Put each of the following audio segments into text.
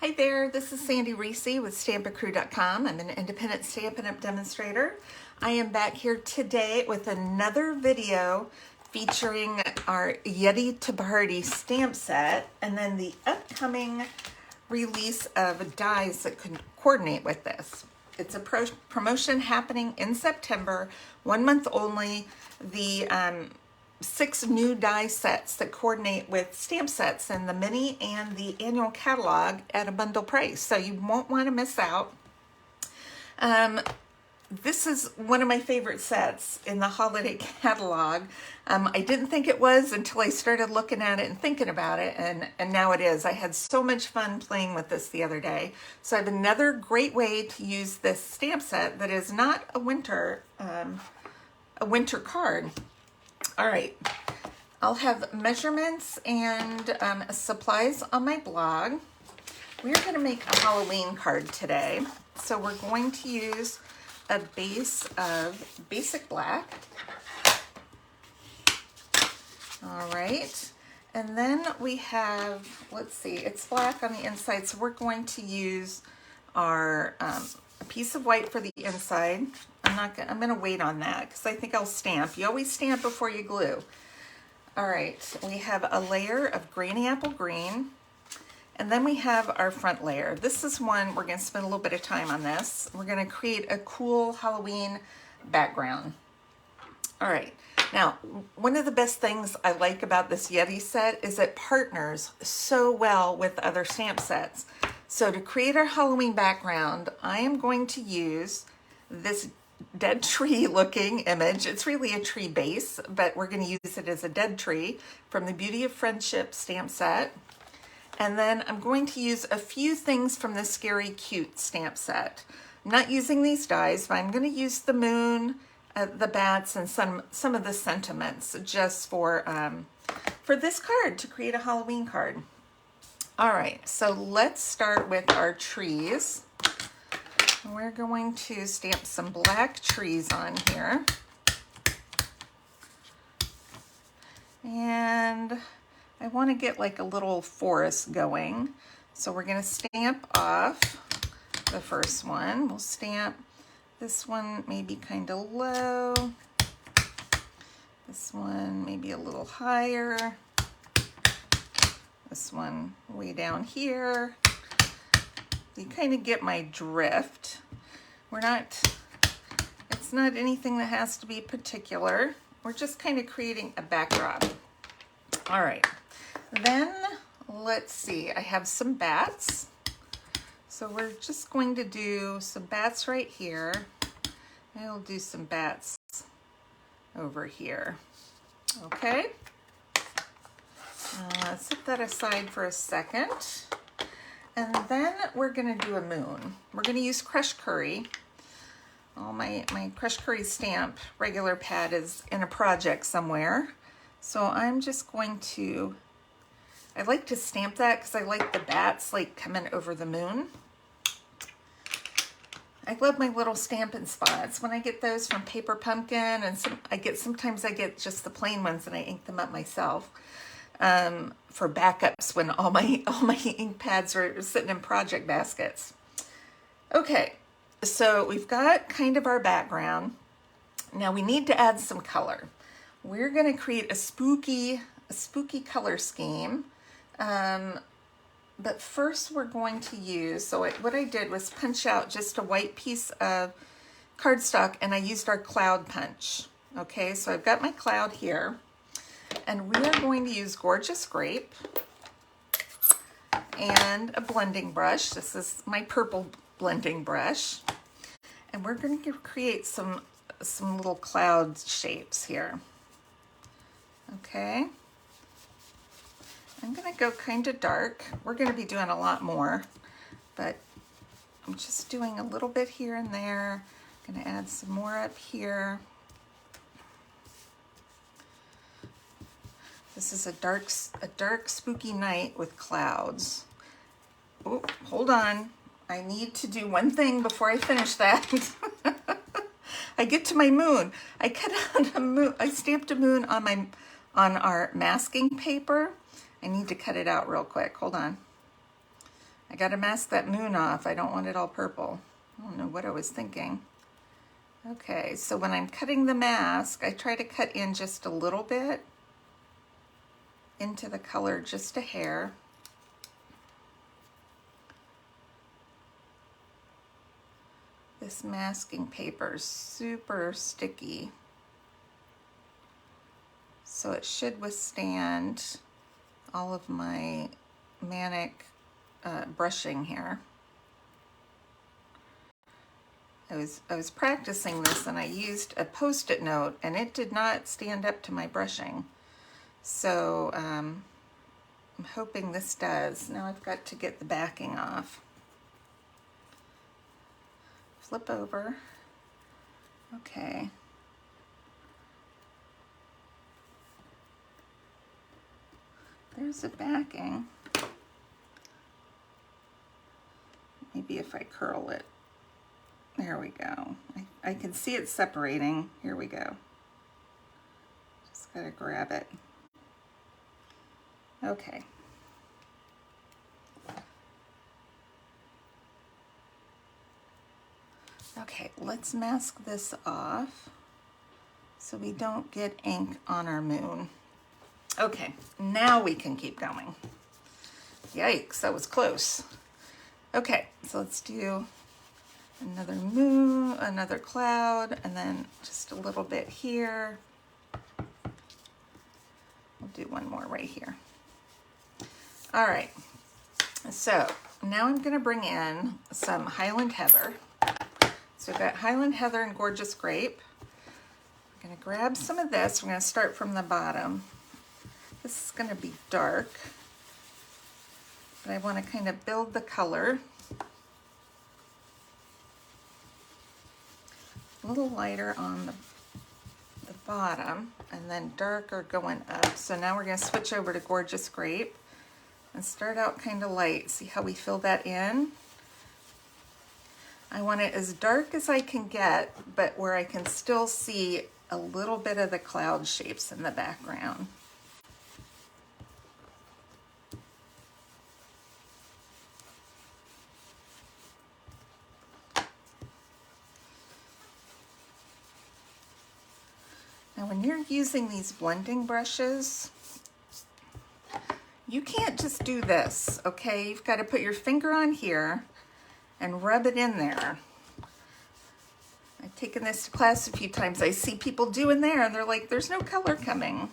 Hi there, this is Sandy Reese with StampACrew.com. I'm an independent Stampin' Up! Demonstrator. I am back here today with another video featuring our Yeti Tabardie stamp set and then the upcoming release of dies that could coordinate with this. It's a promotion happening in September, 1 month only. The 6 new die sets that coordinate with stamp sets in the mini and the annual catalog at a bundle price, so you won't want to miss out. This is one of my favorite sets in the holiday catalog. I didn't think it was until I started looking at it and thinking about it, and now it is. I had so much fun playing with this the other day. So I have another great way to use this stamp set that is not a winter card. All right, I'll have measurements and supplies on my blog. We're going to make a Halloween card today. So we're going to use a base of basic black. All right, and then we have, let's see, it's black on the inside, so we're going to use our a piece of white for the inside. I'm gonna wait on that because I think I'll stamp. You always stamp before you glue. All right, we have a layer of Granny Apple Green, and then we have our front layer. This is one, we're gonna spend a little bit of time on this. We're gonna create a cool Halloween background. All right, now, one of the best things I like about this Yeti set is it partners so well with other stamp sets. So to create our Halloween background, I am going to use this dead tree looking image. It's really a tree base, but we're going to use it as a dead tree from the Beauty of Friendship stamp set. And then I'm going to use a few things from the Scary Cute stamp set. I'm not using these dies, but I'm going to use the moon, the bats, and some of the sentiments just for this card, to create a Halloween card. All right, so let's start with our trees. We're going to stamp some black trees on here. And I want to get like a little forest going. So we're going to stamp off the first one. We'll stamp this one maybe kind of low. This one maybe a little higher. This one way down here. You kind of get my drift. It's not anything that has to be particular. We're just kind of creating a backdrop. All right, then let's see, I have some bats. So we're just going to do some bats right here. I'll do some bats over here. Okay. Set that aside for a second. And then we're gonna do a moon. We're gonna use Crushed Curry. My Crushed Curry stamp regular pad is in a project somewhere. So I'm just going to, I like to stamp that because I like the bats like coming over the moon. I love my little Stampin' Spots. When I get those from Paper Pumpkin, and sometimes I get just the plain ones and I ink them up myself. For backups when all my ink pads are sitting in project baskets. Okay, so we've got kind of our background. Now we need to add some color. We're going to create a spooky color scheme. But first we're going to use, so what I did was punch out just a white piece of cardstock, and I used our cloud punch. Okay, so I've got my cloud here. And we are going to use Gorgeous Grape and a blending brush. This is my purple blending brush. And we're going to create some little cloud shapes here. Okay. I'm going to go kind of dark. We're going to be doing a lot more, but I'm just doing a little bit here and there. I'm going to add some more up here. This is a dark spooky night with clouds. Oh, hold on. I need to do one thing before I finish that. I get to my moon. I cut out a moon. I stamped a moon on our masking paper. I need to cut it out real quick. Hold on. I gotta mask that moon off. I don't want it all purple. I don't know what I was thinking. Okay, so when I'm cutting the mask, I try to cut in just a little bit into the color, just a hair. This masking paper is super sticky, so it should withstand all of my manic brushing here. I was practicing this and I used a Post-it note and it did not stand up to my brushing. So I'm hoping this does. Now I've got to get the backing off. Flip over. Okay. There's the backing. Maybe if I curl it. There we go. I can see it separating. Here we go. Just gotta grab it. Okay. Okay, let's mask this off so we don't get ink on our moon. Okay, now we can keep going. Yikes, that was close. Okay, so let's do another moon, another cloud, and then just a little bit here. We'll do one more right here. All right, so now I'm gonna bring in some Highland Heather. So we've got Highland Heather and Gorgeous Grape. I'm gonna grab some of this. We're gonna start from the bottom. This is gonna be dark, but I wanna kind of build the color. A little lighter on the bottom and then darker going up. So now we're gonna switch over to Gorgeous Grape and start out kind of light. See how we fill that in? I want it as dark as I can get, but where I can still see a little bit of the cloud shapes in the background. Now when you're using these blending brushes, you can't just do this, okay? You've got to put your finger on here and rub it in there. I've taken this to class a few times. I see people doing there and they're like, there's no color coming.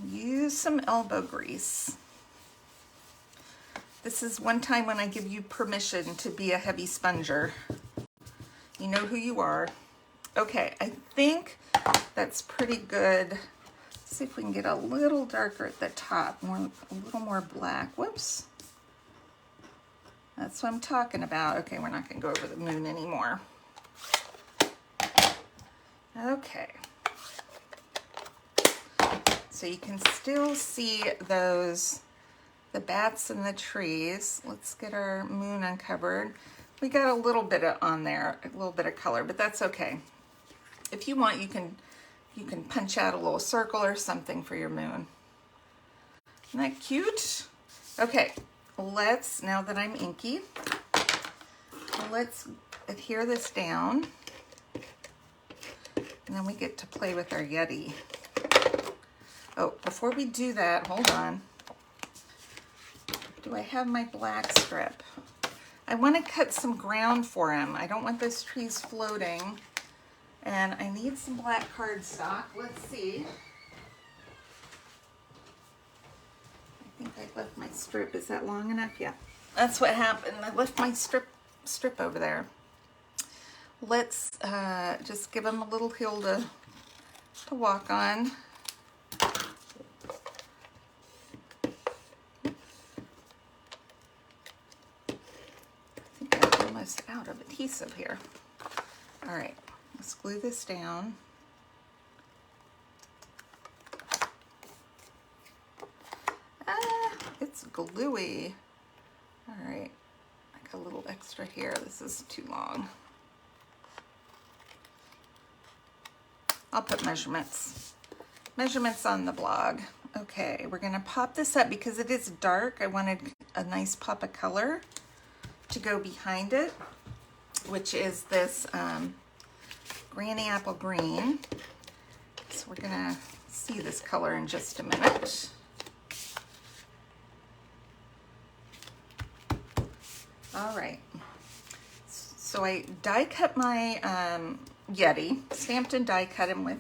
Use some elbow grease. This is one time when I give you permission to be a heavy sponger. You know who you are. Okay, I think that's pretty good. Let's see if we can get a little darker at the top, a little more black. Whoops. That's what I'm talking about. Okay, we're not gonna go over the moon anymore. Okay. So you can still see those, the bats and the trees. Let's get our moon uncovered. We got a little bit on there, a little bit of color, but that's okay. If you want, you can punch out a little circle or something for your moon. Isn't that cute? Okay. Let's, now that I'm inky, let's adhere this down. And then we get to play with our Yeti. Oh, before we do that, hold on. Do I have my black strip? I want to cut some ground for him. I don't want those trees floating. And I need some black cardstock. Let's see. I think I left my strip. Is that long enough? Yeah, that's what happened. I left my strip over there. Let's just give him a little hill to walk on. I think I'm almost out of adhesive here. All right, let's glue this down. It's gluey. All right, I got a little extra here. This is too long. I'll put measurements on the blog. Okay, we're gonna pop this up because it is dark. I wanted a nice pop of color to go behind it, which is this Granny Apple Green. So we're gonna see this color in just a minute. All right, so I die cut my Yeti, stamped and die cut him with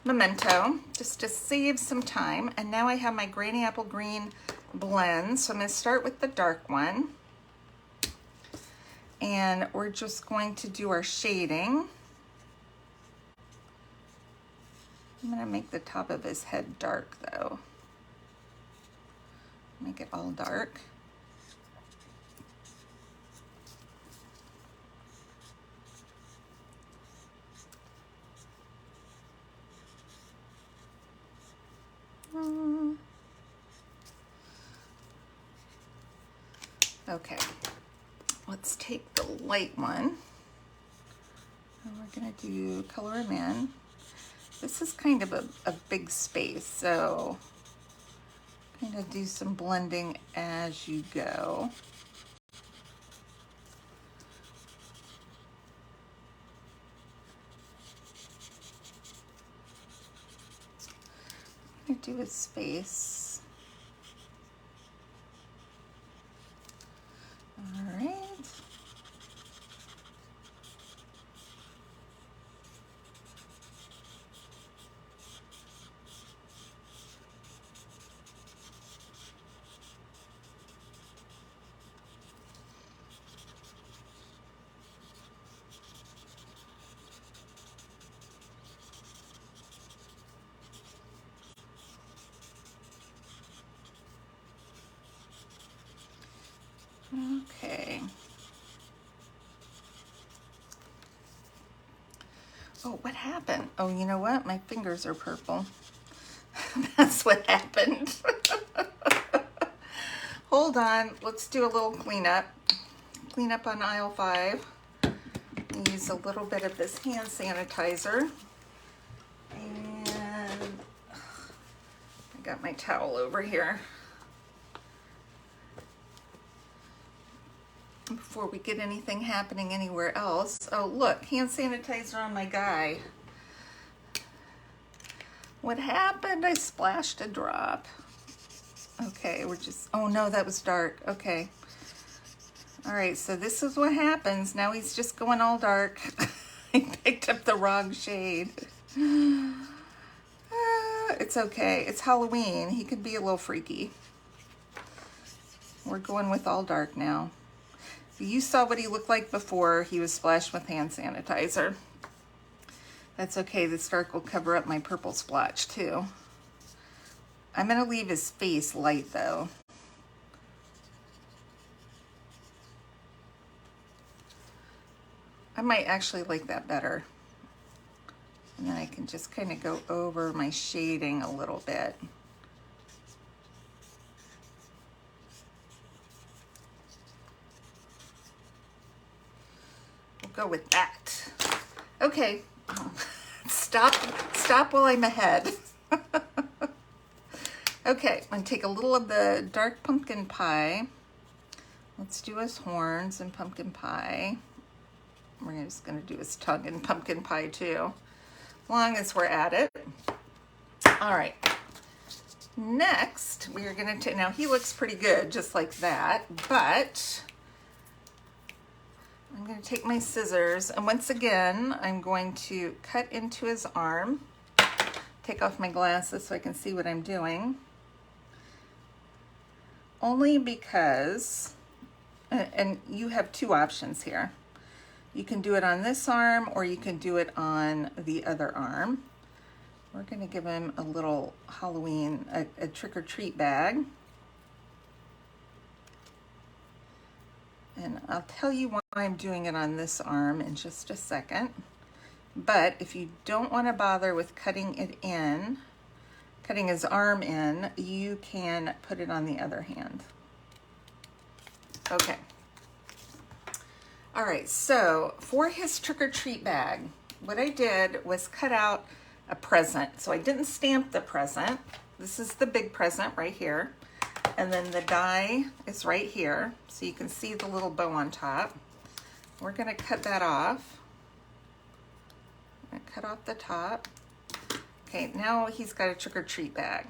Memento, just to save some time. And now I have my Granny Apple Green blend. So I'm gonna start with the dark one. And we're just going to do our shading. I'm gonna make the top of his head dark though. Make it all dark. Okay, let's take the light one. And we're gonna do color him in. This is kind of a big space, so kind of do some blending as you go. I'm gonna do his space. All right. Okay. Oh, what happened? Oh, you know what? My fingers are purple. That's what happened. Hold on. Let's do a little cleanup. Cleanup on aisle 5. Use a little bit of this hand sanitizer. And I got my towel over here. Before we get anything happening anywhere else. Oh, look, hand sanitizer on my guy. What happened? I splashed a drop. Okay, we're just, oh no, that was dark. Okay. All right, so this is what happens. Now he's just going all dark. I picked up the wrong shade. It's okay. It's Halloween. He could be a little freaky. We're going with all dark now. You saw what he looked like before he was splashed with hand sanitizer. That's okay, this dark will cover up my purple splotch too. I'm gonna leave his face light though. I might actually like that better. And then I can just kind of go over my shading a little bit. Go with that. Okay, stop while I'm ahead. Okay, I'm gonna take a little of the dark pumpkin pie. Let's do his horns and pumpkin pie. We're just gonna do his tongue and pumpkin pie too, as long as we're at it. All right, next we are gonna take, now he looks pretty good just like that, but I'm going to take my scissors, and once again, I'm going to cut into his arm. Take off my glasses so I can see what I'm doing. Only because, and you have two options here. You can do it on this arm, or you can do it on the other arm. We're going to give him a little Halloween, a trick-or-treat bag. And I'll tell you why I'm doing it on this arm in just a second. But if you don't want to bother with cutting it in, cutting his arm in, you can put it on the other hand. Okay. All right, so for his trick-or-treat bag, what I did was cut out a present. So I didn't stamp the present. this is the big present right here. And then the die is right here. So you can see the little bow on top. We're gonna cut that off. I'm gonna cut off the top. Okay, now he's got a trick or treat bag.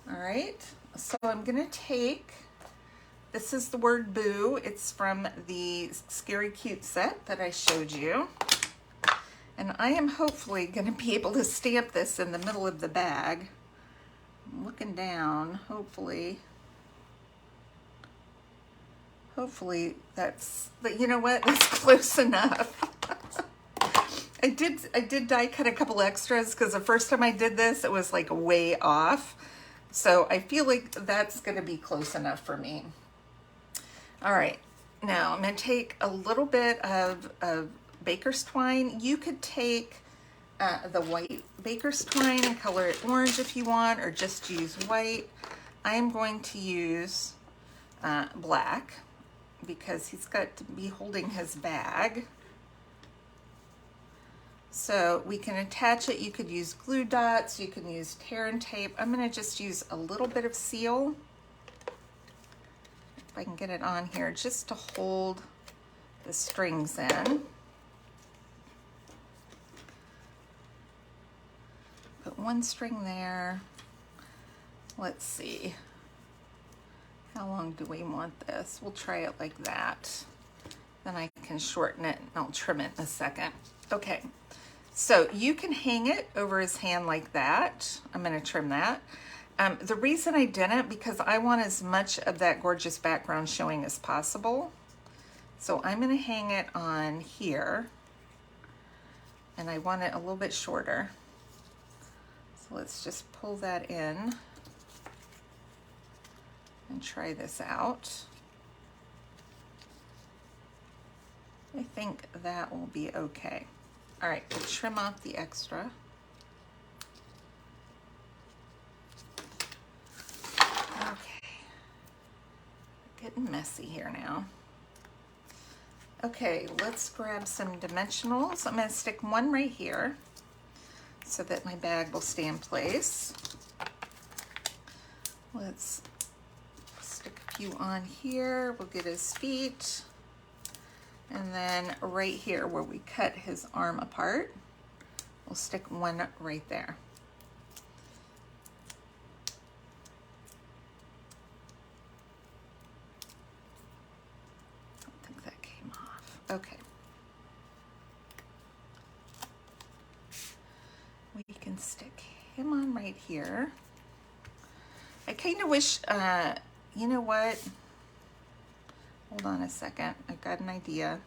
All right, so I'm gonna take, this is the word boo. It's from the Scary Cute set that I showed you. And I am hopefully gonna be able to stamp this in the middle of the bag. I'm looking down, hopefully that's, but you know what, that's close enough. I did die cut a couple extras because the first time I did this, it was like way off. So I feel like that's gonna be close enough for me. All right, now I'm gonna take a little bit of baker's twine. You could take the white baker's twine and color it orange if you want, or just use white. I am going to use black because he's got to be holding his bag. So we can attach it. You could use glue dots, you can use tear and tape. I'm gonna just use a little bit of seal, if I can get it on here, just to hold the strings in. Put one string there. Let's see. How long do we want this? We'll try it like that. Then I can shorten it and I'll trim it in a second. Okay. So you can hang it over his hand like that. I'm gonna trim that. The reason I didn't, because I want as much of that gorgeous background showing as possible. So I'm gonna hang it on here, and I want it a little bit shorter. So let's just pull that in and try this out. I think that will be okay. All right, we'll trim off the extra. Okay, getting messy here now. Okay, let's grab some dimensionals. I'm gonna stick one right here so that my bag will stay in place. Let's stick a few on here. We'll get his feet. And then right here where we cut his arm apart, we'll stick one right there. I don't think that came off. Okay. We can stick him on right here. I kind of wish, you know what? Hold on a second, I've got an idea.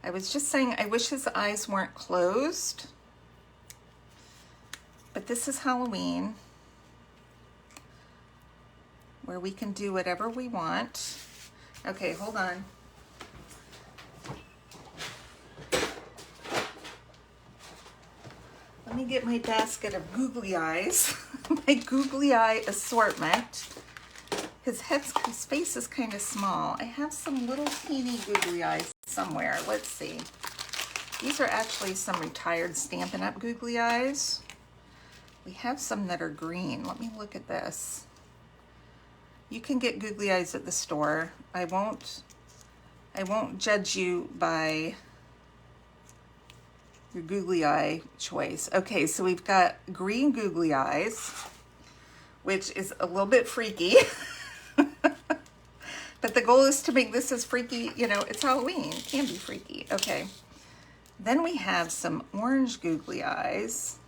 I was just saying I wish his eyes weren't closed, but this is Halloween, where we can do whatever we want. Okay, hold on. Let me get my basket of googly eyes, my googly eye assortment. His face is kind of small. I have some little teeny googly eyes somewhere. Let's see. These are actually some retired Stampin' Up! Googly eyes. We have some that are green. Let me look at this. You can get googly eyes at the store. I won't judge you by your googly eye choice. Okay, so we've got green googly eyes, which is a little bit freaky. But the goal is to make this as freaky, you know, it's Halloween, it can be freaky. Okay, then we have some orange googly eyes,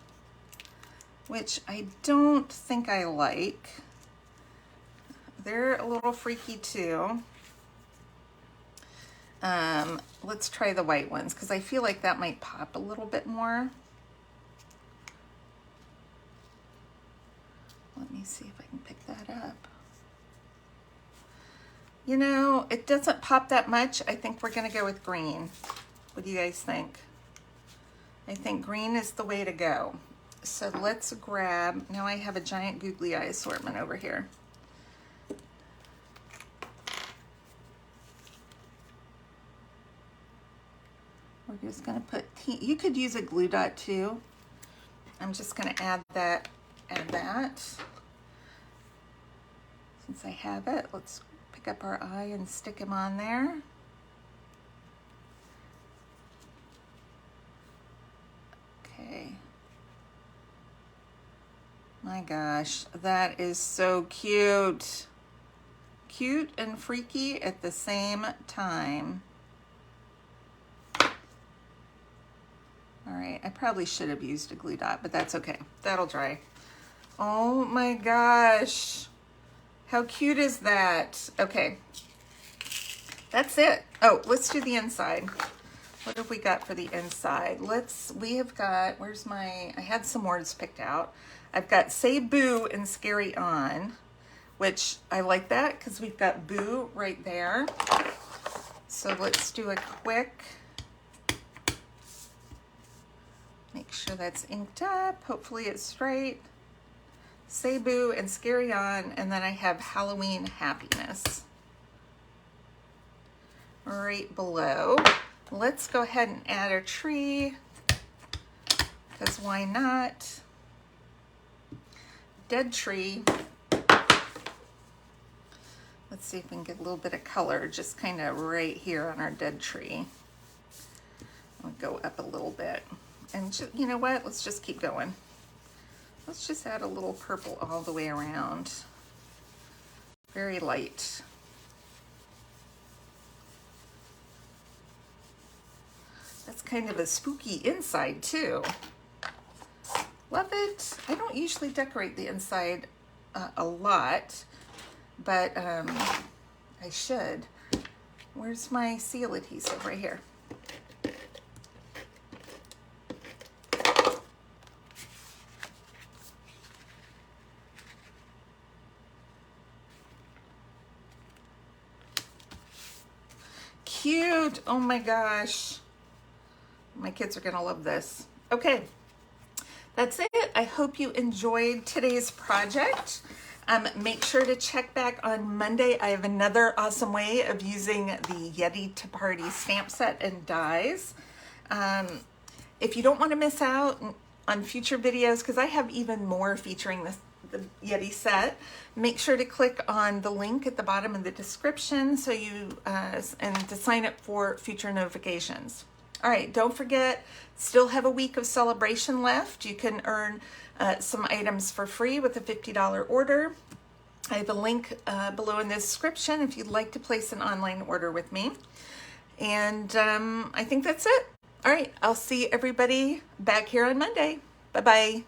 which I don't think I like. They're a little freaky too. Let's try the white ones because I feel like that might pop a little bit more. Let me see if I can pick that up. You know, it doesn't pop that much. I think we're gonna go with green. What do you guys think? I think green is the way to go. So let's grab, now I have a giant googly eye assortment over here. We're just gonna put, you could use a glue dot too. I'm just gonna add that add that. Since I have it, let's pick up our eye and stick him on there. Okay. My gosh, that is so cute. Cute and freaky at the same time. All right, I probably should have used a glue dot, but that's okay. That'll dry. Oh my gosh. How cute is that? Okay, that's it. Oh, let's do the inside. What have we got for the inside? We have got, I had some words picked out. I've got say boo and scary on, which I like that because we've got boo right there. So let's do a quick, make sure that's inked up. Hopefully it's straight. Say boo and scary on, and then I have Halloween happiness right below. Let's go ahead and add a tree, because why not? Dead tree. Let's see if we can get a little bit of color just kind of right here on our dead tree. I'll go up a little bit. And just, you know what? Let's just keep going. Let's just add a little purple all the way around. Very light. That's kind of a spooky inside too. Love it. I don't usually decorate the inside a lot, but I should. Where's my seal adhesive? Right here. Cute. Oh my gosh. My kids are gonna love this. Okay, that's it. I hope you enjoyed today's project. Make sure to check back on Monday. I have another awesome way of using the Yeti to Party stamp set and dies. If you don't want to miss out on future videos, because I have even more featuring the Yeti set, make sure to click on the link at the bottom of the description so you and to sign up for future notifications. All right, don't forget, still have a week of celebration left. You can earn some items for free with a $50 order. I have a link below in the description if you'd like to place an online order with me. And I think that's it. All right, I'll see everybody back here on Monday. Bye-bye.